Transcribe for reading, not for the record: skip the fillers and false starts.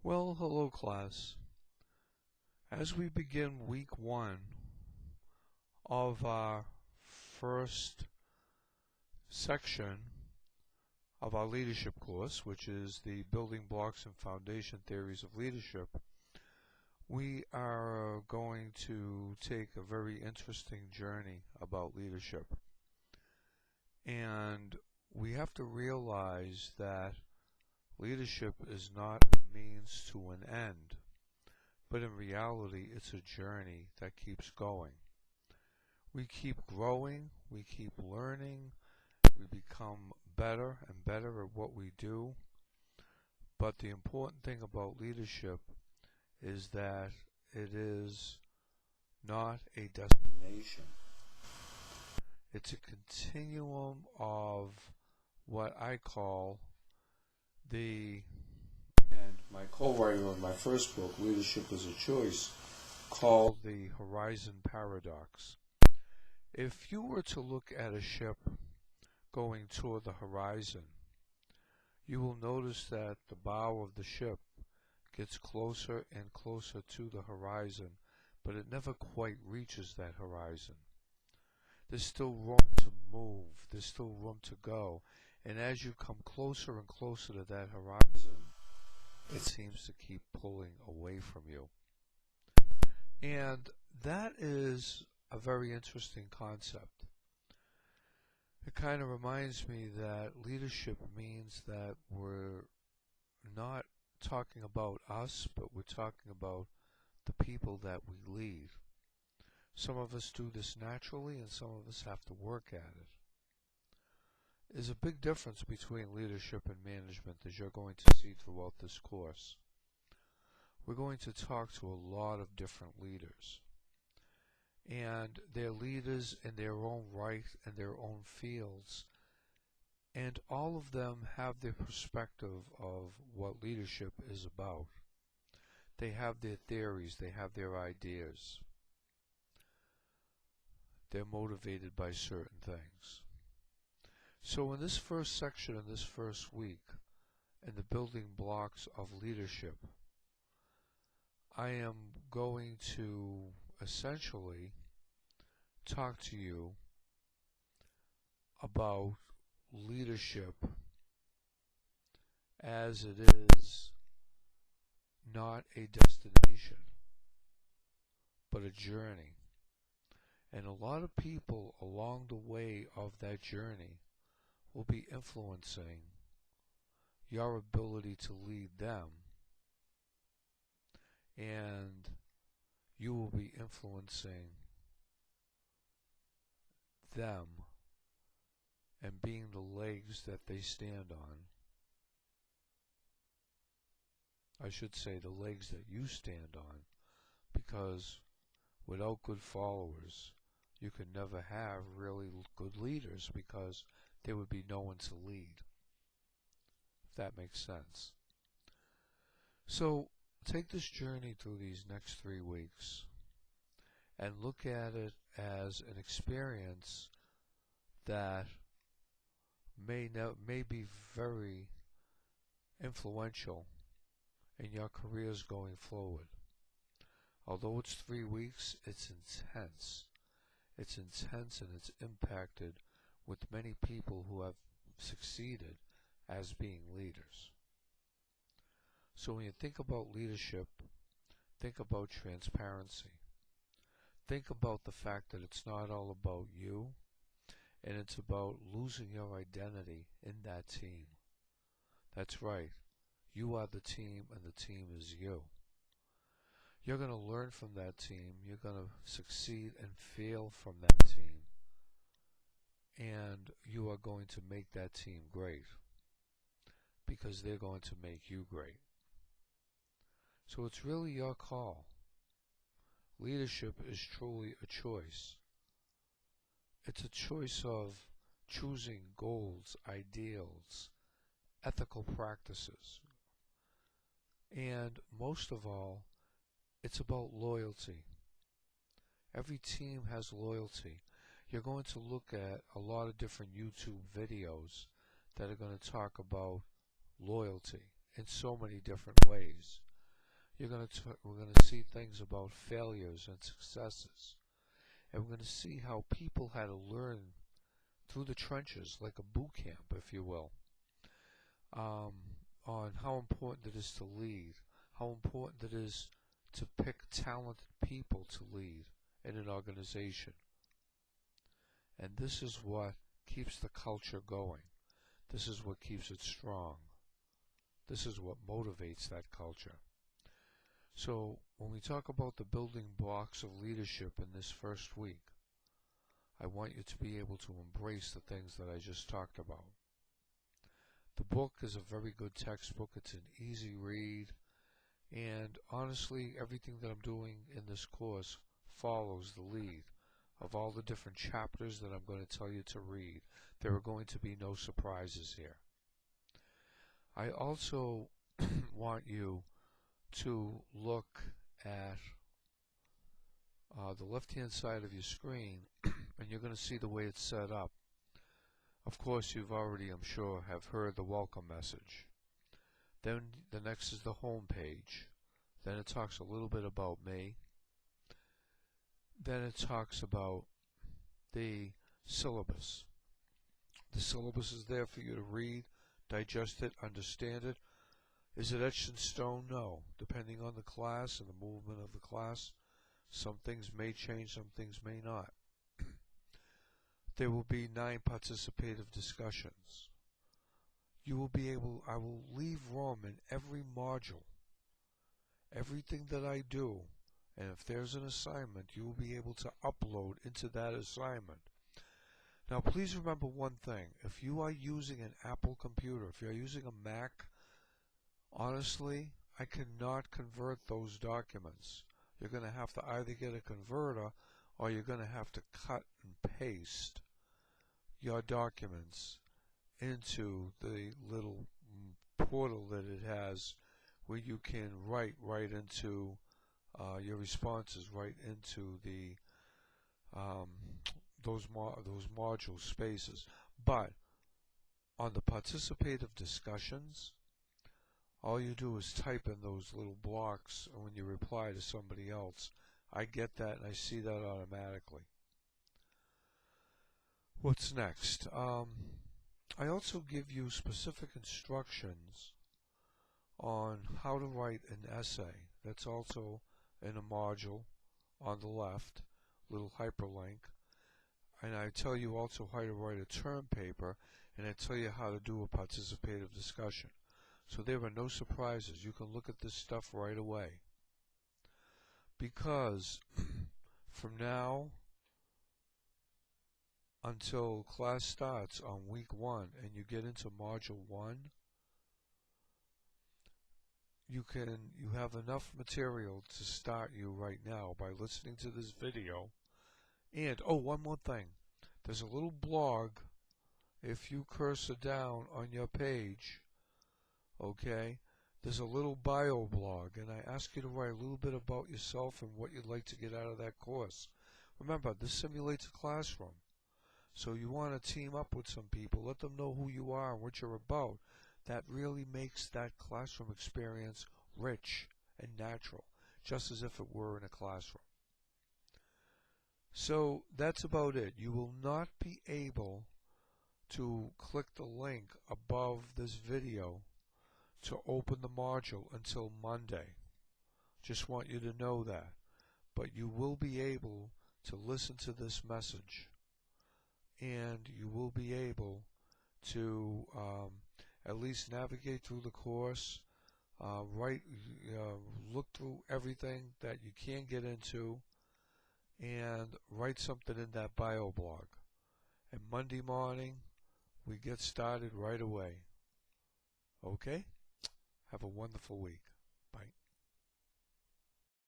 Well, hello class. As we begin week one of our first section of our leadership course, which is the Building Blocks and Foundation Theories of Leadership, we are going to take a very interesting journey about leadership. And we have to realize that leadership is not a means to an end, but in reality it's a journey that keeps going. We keep growing, we keep learning, we become better and better at what we do, but the important thing about leadership is that it is not a destination. It's a continuum of what I call and my co-writer on my first book, Leadership is a Choice, called the Horizon Paradox. If you were to look at a ship going toward the horizon, you will notice that the bow of the ship gets closer and closer to the horizon, but it never quite reaches that horizon. There's still room to move, there's still room to go, and as you come closer and closer to that horizon, it seems to keep pulling away from you. And that is a very interesting concept. It kind of reminds me that leadership means that we're not talking about us, but we're talking about the people that we lead. Some of us do this naturally, and some of us have to work at it. There's a big difference between leadership and management, as you're going to see throughout this course. We're going to talk to a lot of different leaders, and they're leaders in their own right and their own fields, and all of them have their perspective of what leadership is about. They have their theories, they have their ideas. They're motivated by certain things. So in this first section, in this first week, in the building blocks of leadership, I am going to essentially talk to you about leadership as it is not a destination, but a journey. And a lot of people along the way of that journey will be influencing your ability to lead them, and you will be influencing them and being the legs that they stand on. I should say the legs that you stand on, because without good followers, you can never have really good leaders, because there would be no one to lead, if that makes sense. So take this journey through these next 3 weeks and look at it as an experience that may be very influential in your careers going forward. Although it's 3 weeks, it's intense. It's intense, and it's impacted with many people who have succeeded as being leaders. So when you think about leadership, think about transparency. Think about the fact that it's not all about you, and it's about losing your identity in that team. That's right. You are the team, and the team is you. You're going to learn from that team. You're going to succeed and fail from that team. And you are going to make that team great, because they're going to make you great. So it's really your call. Leadership is truly a choice. It's a choice of choosing goals, ideals, ethical practices. And most of all, it's about loyalty. Every team has loyalty. You're going to look at a lot of different YouTube videos that are going to talk about loyalty in so many different ways. we're going to see things about failures and successes, and we're going to see how people had to learn through the trenches, like a boot camp, if you will, on how important it is to lead, how important it is to pick talented people to lead in an organization. And this is what keeps the culture going. This is what keeps it strong. This is what motivates that culture. So when we talk about the building blocks of leadership in this first week, I want you to be able to embrace the things that I just talked about. The book is a very good textbook. It's an easy read. And honestly, everything that I'm doing in this course follows the lead of all the different chapters that I'm going to tell you to read. There are going to be no surprises here. I also want you to look at the left-hand side of your screen, and you're going to see the way it's set up. Of course, you've already, I'm sure, have heard the welcome message. Then the next is the home page. Then it talks a little bit about me. Then it talks about the syllabus. The syllabus is there for you to read, digest it, understand it. Is it etched in stone? No. Depending on the class and the movement of the class, some things may change, some things may not. There will be 9 participative discussions. You will be able, I will leave room in every module. Everything that I do, and if there's an assignment, you will be able to upload into that assignment. Now please remember one thing. If you are using an Apple computer, if you're using a Mac, honestly, I cannot convert those documents. You're going to have to either get a converter or you're going to have to cut and paste your documents into the little portal that it has where you can write right into your responses right into the those module spaces. But on the participative discussions, all you do is type in those little blocks when you reply to somebody else. I get that and I see that automatically. What's next? I also give you specific instructions on how to write an essay. That's also in a module on the left, little hyperlink. And I tell you also how to write a term paper, and I tell you how to do a participative discussion. So there are no surprises. You can look at this stuff right away. Because from now until class starts on week 1 and you get into module 1, you have enough material to start you right now by listening to this video. And oh, one more thing. There's a little blog. If you cursor down on your page, okay, there's a little bio blog, and I ask you to write a little bit about yourself and what you'd like to get out of that course. Remember, this simulates a classroom. So you want to team up with some people, let them know who you are and what you're about. That really makes that classroom experience rich and natural, just as if it were in a classroom. So that's about it. You will not be able to click the link above this video to open the module until Monday. Just want you to know that. But you will be able to listen to this message, and you will be able to at least navigate through the course, look through everything that you can get into, and write something in that bio blog. And Monday morning, we get started right away. Okay? Have a wonderful week.